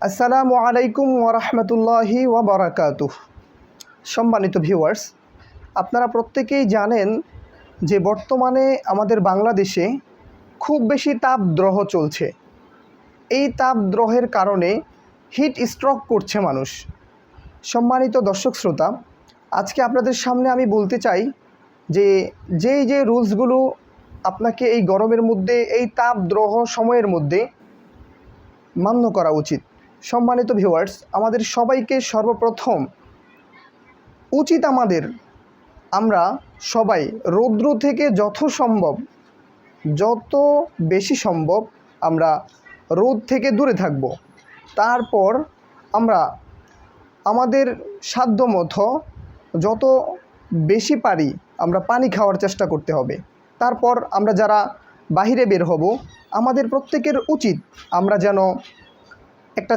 আসসালামু আলাইকুম ওরহমতুল্লাহি ওবরাকাতুহ। সম্মানিত ভিউয়ার্স, আপনারা প্রত্যেকেই জানেন যে বর্তমানে আমাদের বাংলাদেশে খুব বেশি তাপদ্রোহ চলছে। এই তাপদ্রোহের কারণে হিট স্ট্রোক করছে মানুষ। সম্মানিত দর্শক শ্রোতা, আজকে আপনাদের সামনে আমি বলতে চাই যে যে রুলসগুলো আপনাকে এই গরমের মধ্যে, এই তাপদ্রোহ সময়ের মধ্যে মান্য করা উচিত। সম্মানিত ভিউয়ার্স, আমাদের সবাইকে সর্বপ্রথম উচিত আমরা সবাই রৌদ্র থেকে যত বেশি সম্ভব আমরা রোদ থেকে দূরে থাকব। তারপর আমরা আমাদের সাধ্যমতো যত বেশি পারি আমরা পানি খাওয়ার চেষ্টা করতে হবে। তারপর আমরা যারা বাহিরে বের হব, আমাদের প্রত্যেকের উচিত আমরা যেন একটা